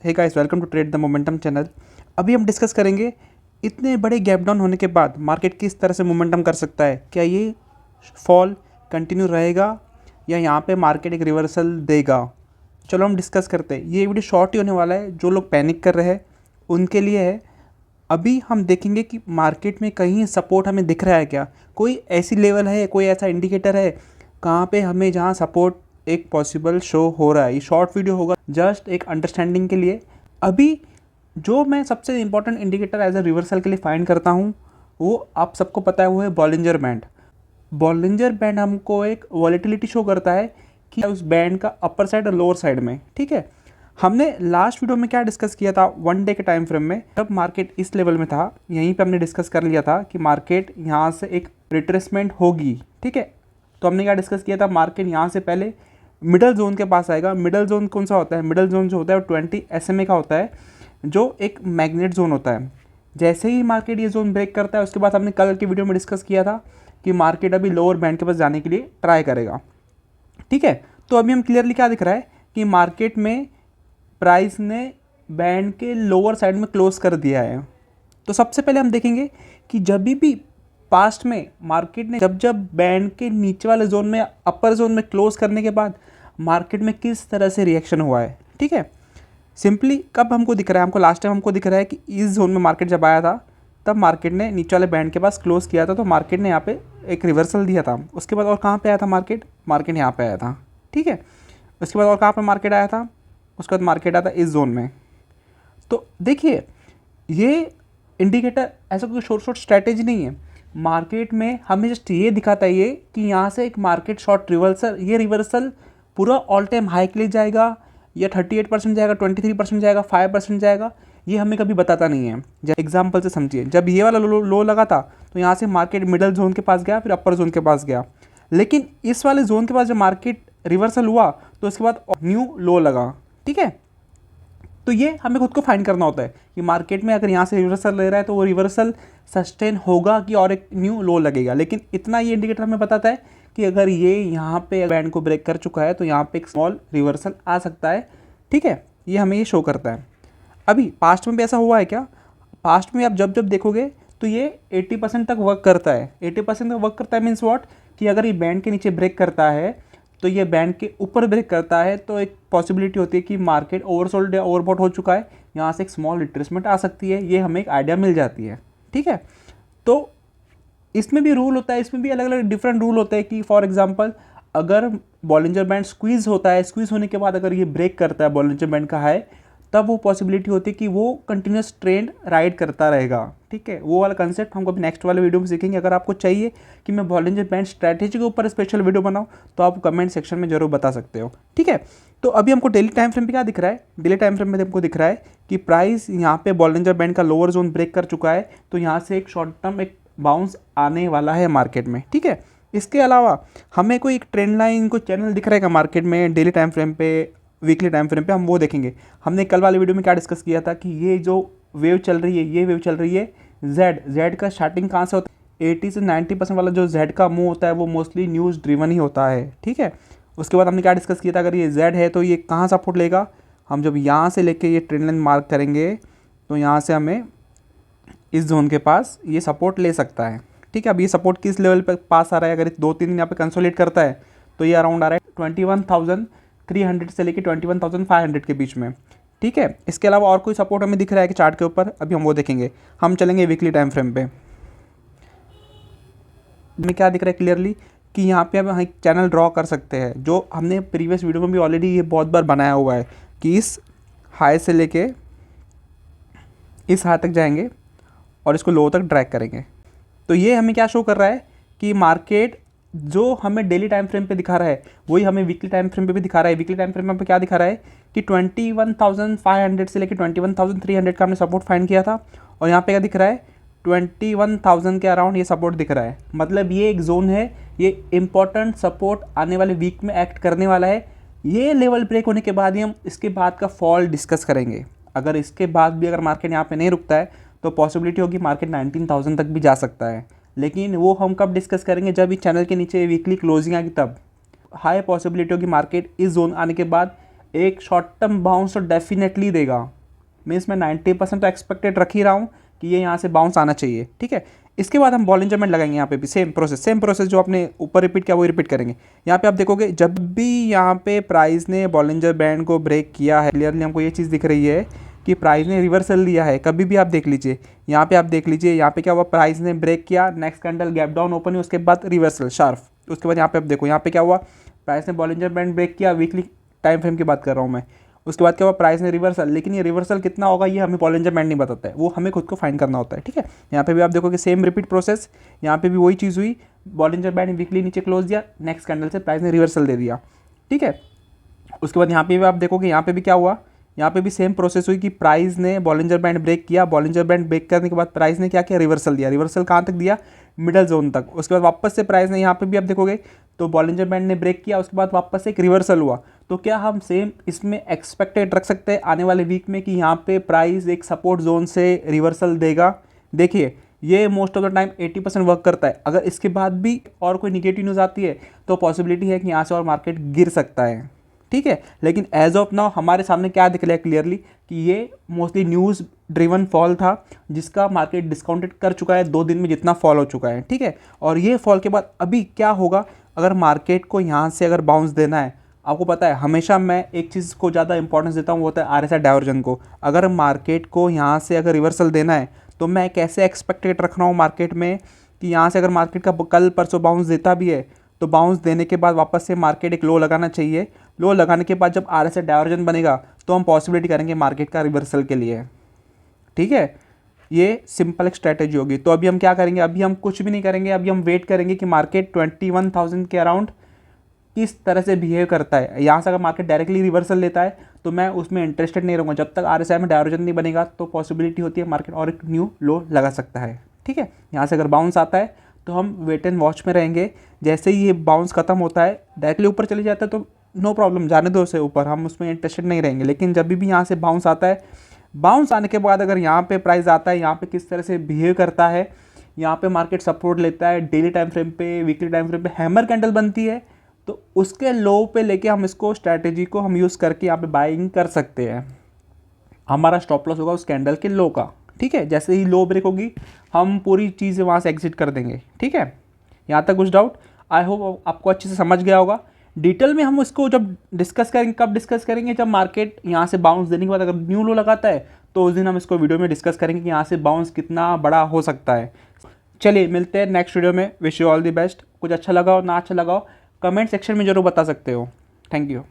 Hey guys, welcome to trade the momentum channel. अभी हम discuss करेंगे इतने बड़े गैप डाउन होने के बाद मार्केट किस तरह से मोमेंटम कर सकता है। क्या ये फॉल कंटिन्यू रहेगा या यहाँ पे मार्केट एक रिवर्सल देगा। चलो हम डिस्कस करते हैं। ये वीडियो शॉर्ट ही होने वाला है। जो लोग पैनिक कर रहे हैं उनके लिए है। अभी हम देखेंगे कि मार्केट में कहीं सपोर्ट हमें दिख रहा है क्या, कोई ऐसी लेवल है, कोई ऐसा इंडिकेटर है कहाँ पे हमें जहाँ सपोर्ट एक पॉसिबल शो हो रहा है। ये शॉर्ट वीडियो होगा जस्ट एक अंडरस्टैंडिंग के लिए। अभी जो मैं सबसे important indicator as a reversal के लिए फाइंड करता हूँ वो आप सबको पता है, वो है बॉलिंजर बैंड। बॉलिंजर बैंड हमको एक वॉलेटिलिटी शो करता है कि उस बैंड का अपर साइड और लोअर साइड में। ठीक है, हमने लास्ट वीडियो में क्या डिस्कस किया था, वन डे के टाइम फ्रेम में, जब मार्केट इस लेवल में था यहीं पे हमने डिस्कस कर लिया था कि मार्केट यहाँ से एक रिट्रेसमेंट होगी। ठीक है, तो हमने क्या डिस्कस किया था, मार्केट यहाँ से पहले मिडल जोन के पास आएगा। मिडल जोन कौन सा होता है? मिडल जोन जो होता है वो 20 SMA का होता है, जो एक मैग्नेट जोन होता है। जैसे ही मार्केट ये जोन ब्रेक करता है उसके बाद हमने कल की वीडियो में डिस्कस किया था कि मार्केट अभी लोअर बैंड के पास जाने के लिए ट्राई करेगा। ठीक है, तो अभी हम क्लियरली क्या दिख रहा है कि मार्केट में प्राइस ने बैंड के लोअर साइड में क्लोज कर दिया है। तो सबसे पहले हम देखेंगे कि जब भी पास्ट में मार्केट ने जब बैंड के नीचे वाले जोन में अपर जोन में क्लोज करने के बाद मार्केट में किस तरह से रिएक्शन हुआ है। ठीक है, सिंपली कब हमको दिख रहा है, हमको लास्ट टाइम हमको दिख रहा है कि इस जोन में मार्केट जब आया था तब मार्केट ने नीचे वाले बैंड के पास क्लोज किया था, तो मार्केट ने यहाँ पे एक रिवर्सल दिया था। उसके बाद और कहाँ पे आया था मार्केट यहाँ पे आया था। ठीक है, उसके बाद और कहाँ पे मार्केट आया था, उसके बाद मार्केट आया था इस जोन में। तो देखिए, ये इंडिकेटर ऐसा कोई शॉर्ट स्ट्रैटेजी नहीं है। मार्केट में हमें जस्ट ये दिखाता है ये कि यहाँ से एक मार्केट शॉर्ट रिवर्सल, ये रिवर्सल पूरा ऑल टाइम हाई के लिए जाएगा या 38% जाएगा, 23% जाएगा, 5% जाएगा, ये हमें कभी बताता नहीं है। जब एग्जाम्पल से समझिए, जब ये वाला लो लगा था तो यहाँ से मार्केट मिडल जोन के पास गया, फिर अपर जोन के पास गया, लेकिन इस वाले जोन के पास जब मार्केट रिवर्सल हुआ तो उसके बाद न्यू लो लगा। ठीक है, तो ये हमें खुद को फाइंड करना होता है कि मार्केट में अगर यहाँ से रिवर्सल ले रहा है तो वो रिवर्सल सस्टेन होगा कि और एक न्यू लो लगेगा। लेकिन इतना ये इंडिकेटर हमें बताता है कि अगर ये यहाँ पे बैंड को ब्रेक कर चुका है तो यहाँ पे एक स्मॉल रिवर्सल आ सकता है। ठीक है, ये हमें ये शो करता है। अभी पास्ट में भी ऐसा हुआ है क्या? पास्ट में आप जब देखोगे तो ये 80% तक वर्क करता है। 80% तक वर्क करता है मीन्स व्हाट, कि अगर ये बैंड के नीचे ब्रेक करता है तो ये बैंड के ऊपर ब्रेक करता है तो एक पॉसिबिलिटी होती है कि मार्केट ओवरसोल्ड या ओवरबॉट हो चुका है, यहाँ से एक स्मॉल रिट्रेसमेंट आ सकती है। ये हमें एक आइडिया मिल जाती है। ठीक है, तो इसमें भी रूल होता है, इसमें भी अलग अलग डिफरेंट रूल होते हैं कि फॉर एग्जांपल अगर बॉलिंजर बैंड स्क्वीज़ होता है, स्क्वीज़ होने के बाद अगर ये ब्रेक करता है बॉलिंजर बैंड का हाई, तब वो पॉसिबिलिटी होती है कि वो कंटिन्यूस ट्रेंड राइड करता रहेगा। ठीक है, वो वाला कंसेप्ट हमको अभी नेक्स्ट वाले वीडियो में सीखेंगे। अगर आपको चाहिए कि मैं बॉलिंजर बैंड स्ट्रैटेजी के ऊपर स्पेशल वीडियो बनाऊँ तो आप कमेंट सेक्शन में जरूर बता सकते हो। ठीक है, तो अभी हमको डेली टाइम फ्रेम पे क्या दिख रहा है? डेली टाइम फ्रेम में हमको दिख रहा है कि प्राइस यहाँ पे बॉलिंजर बैंड का लोअर जोन ब्रेक कर चुका है, तो यहाँ से एक शॉर्ट टर्म एक बाउंस आने वाला है मार्केट में। ठीक है, इसके अलावा हमें कोई एक ट्रेंड लाइन, कोई चैनल दिख रहेगा मार्केट में डेली टाइम फ्रेम पे, वीकली टाइम फ्रेम पे, हम वो देखेंगे। हमने कल वाले वीडियो में क्या डिस्कस किया था कि ये जो वेव चल रही है, ये वेव चल रही है जेड का स्टार्टिंग कहाँ से होता है? 80 से 90% वाला जो जेड का मूव होता है वो मोस्टली न्यूज़ ड्रिवन ही होता है। ठीक है, उसके बाद हमने क्या डिस्कस किया था, अगर ये जेड है तो ये कहाँ सपोर्ट लेगा? हम जब यहाँ से लेके ये ट्रेंड लाइन मार्क करेंगे तो यहाँ से हमें इस जोन के पास ये सपोर्ट ले सकता है। ठीक है, अब ये सपोर्ट किस लेवल पे पास आ रहा है? अगर 2-3 दिन यहाँ पे कंसोलिडेट करता है तो ये अराउंड आ रहा है 21,300 से लेके 21,500 के बीच में। ठीक है, इसके अलावा और कोई सपोर्ट हमें दिख रहा है कि चार्ट के ऊपर? अभी हम वो देखेंगे। हम चलेंगे वीकली टाइम फ्रेम पे। हमें क्या दिख रहा है क्लियरली कि यहाँ पे हम एक चैनल ड्रॉ कर सकते हैं, जो हमने प्रीवियस वीडियो में भी ऑलरेडी ये बहुत बार बनाया हुआ है कि इस हाई से लेके इस हाई तक जाएंगे और इसको लो तक ड्रैग करेंगे। तो ये हमें क्या शो कर रहा है कि मार्केट जो हमें डेली टाइम फ्रेम पे दिखा रहा है वही हमें वीकली टाइम फ्रेम पे भी दिखा रहा है। वीकली टाइम फ्रेम पे क्या दिखा रहा है कि 21,500 से लेकर 21,300 का हमने सपोर्ट फाइंड किया था, और यहाँ पे क्या दिख रहा है? 21,000 के अराउंड ये सपोर्ट दिख रहा है। मतलब ये एक जोन है, ये इंपॉर्टेंट सपोर्ट आने वाले वीक में एक्ट करने वाला है। ये लेवल ब्रेक होने के बाद ही हम इसके बाद का फॉल डिस्कस करेंगे। अगर इसके बाद भी अगर मार्केट यहाँ पे नहीं रुकता है तो पॉसिबिलिटी होगी मार्केट 19,000 तक भी जा सकता है, लेकिन वो हम कब डिस्कस करेंगे? जब इस चैनल के नीचे वीकली क्लोजिंग आएगी तब। हाई पॉसिबिलिटी होगी मार्केट इस जोन आने के बाद एक शॉर्ट टर्म बाउंस तो डेफिनेटली देगा। मीन्स मैं 90% तो एक्सपेक्टेड रख ही रहा हूँ कि ये यहाँ से बाउंस आना चाहिए, ठीक है। इसके बाद हम बॉलिंजर बैंड लगाएंगे, यहाँ पे भी सेम प्रोसेस जो आपने ऊपर रिपीट किया वो रिपीट करेंगे। यहाँ पे आप देखोगे जब भी यहाँ पे प्राइस ने बॉलिंजर बैंड को ब्रेक किया है, क्लियरली हमको ये चीज़ दिख रही है कि प्राइस ने रिवर्सल लिया है। कभी भी आप देख लीजिए, यहाँ पे आप देख लीजिए, यहाँ पे क्या हुआ, प्राइस ने ब्रेक किया, next candle gap down open हुई, उसके बाद रिवर्सल शार्प, उसके बाद यहाँ पे आप देखो यहाँ पे क्या हुआ, प्राइस ने बॉलिंजर बैंड ब्रेक किया, वीकली टाइम फ्रेम की बात कर रहा हूँ मैं। उसके बाद क्या हुआ, प्राइस ने रिवर्सल, लेकिन ये रिवर्सल कितना होगा ये हमें बॉलिंजर बैंड नहीं बताता है, वो हमें खुद को फाइंड करना होता है, ठीक है। यहाँ पे भी आप देखो कि सेम रिपीट प्रोसेस, यहाँ पे भी वही चीज़ हुई, बॉलिंजर बैंड वीकली नीचे क्लोज दिया, नेक्स्ट कैंडल से प्राइस ने रिवर्सल दे दिया, ठीक है। उसके बाद यहाँ पे भी आप देखोगे, यहाँ पे भी क्या हुआ, यहाँ पे भी सेम प्रोसेस हुई कि प्राइस ने बॉलिंजर बैंड ब्रेक किया, बॉलिंजर बैंड ब्रेक करने के बाद प्राइस ने क्या किया, रिवर्सल दिया। रिवर्सल कहाँ तक दिया, मिडल जोन तक। उसके बाद वापस से प्राइस ने, यहाँ पे भी आप देखोगे तो बॉलिंजर बैंड ने ब्रेक किया, उसके बाद वापस से एक रिवर्सल हुआ। तो क्या हम सेम इसमें एक्सपेक्टेड रख सकते हैं आने वाले वीक में कि यहाँ पे प्राइस एक सपोर्ट जोन से रिवर्सल देगा? देखिए ये most of the time 80% work करता है। अगर इसके बाद भी और कोई निगेटिव न्यूज़ आती है तो पॉसिबिलिटी है कि यहाँ से और मार्केट गिर सकता है, ठीक है। लेकिन एज ऑफ नाउ हमारे सामने क्या दिख रहा है क्लियरली कि ये मोस्टली न्यूज़ ड्रिवन फॉल था, जिसका मार्केट डिस्काउंटेड कर चुका है 2 दिन में जितना फॉल हो चुका है, ठीक है। और ये फॉल के बाद अभी क्या होगा, अगर मार्केट को यहाँ से अगर बाउंस देना है, आपको पता है हमेशा मैं एक चीज़ को ज़्यादा इंपॉर्टेंस देता हूँ, वो होता है RSI डाइवर्जन को। अगर मार्केट को यहाँ से अगर रिवर्सल देना है तो मैं कैसे एक्सपेक्टेड रख रहा हूँ मार्केट में कि यहाँ से अगर मार्केट का कल परसों बाउंस देता भी है तो बाउंस देने के बाद वापस से मार्केट एक लो लगाना चाहिए। लो लगाने के बाद जब RSI डाइवर्जन बनेगा तो हम पॉसिबिलिटी करेंगे मार्केट का रिवर्सल के लिए, ठीक है। ये सिंपल एक स्ट्रैटेजी होगी। तो अभी हम क्या करेंगे, अभी हम कुछ भी नहीं करेंगे, अभी हम वेट करेंगे कि मार्केट 21,000 के अराउंड किस तरह से बिहेव करता है। यहाँ से अगर मार्केट डायरेक्टली रिवर्सल लेता है तो मैं उसमें इंटरेस्टेड नहीं रहूँगा। जब तक RSI में डाइवर्जन नहीं बनेगा तो पॉसिबिलिटी होती है मार्केट और एक न्यू लो लगा सकता है, ठीक है। यहाँ से अगर बाउंस आता है तो हम वेट एंड वॉच में रहेंगे। जैसे ही ये बाउंस खत्म होता है, डायरेक्टली ऊपर चले जाता है तो नो प्रॉब्लम, जाने दो उसे ऊपर, हम उसमें इंटरेस्टेड नहीं रहेंगे। लेकिन जब भी यहाँ से बाउंस आता है, बाउंस आने के बाद अगर यहाँ पे प्राइस आता है, यहाँ पे किस तरह से बिहेव करता है, यहाँ पे मार्केट सपोर्ट लेता है, डेली टाइम फ्रेम पे, वीकली टाइम फ्रेम पे हैमर कैंडल बनती है, तो उसके लो पे लेके हम इसको स्ट्रैटेजी को हम यूज़ करके यहाँ पे बाइंग कर सकते हैं। हमारा स्टॉप लॉस होगा उस कैंडल के लो का, ठीक है। जैसे ही लो ब्रेक होगी हम पूरी चीज़ें वहाँ से एग्जिट कर देंगे, ठीक है। यहाँ तक कुछ डाउट? आई होप आपको अच्छे से समझ गया होगा। डिटेल में हम इसको जब डिस्कस करेंगे, कब डिस्कस करेंगे, जब मार्केट यहाँ से बाउंस देने के बाद अगर न्यू लो लगाता है तो उस दिन हम इसको वीडियो में डिस्कस करेंगे कि यहाँ से बाउंस कितना बड़ा हो सकता है। चलिए मिलते हैं नेक्स्ट वीडियो में। Wish you all the best. कुछ अच्छा लगा हो ना अच्छा लगा हो कमेंट सेक्शन में ज़रूर बता सकते हो। Thank you.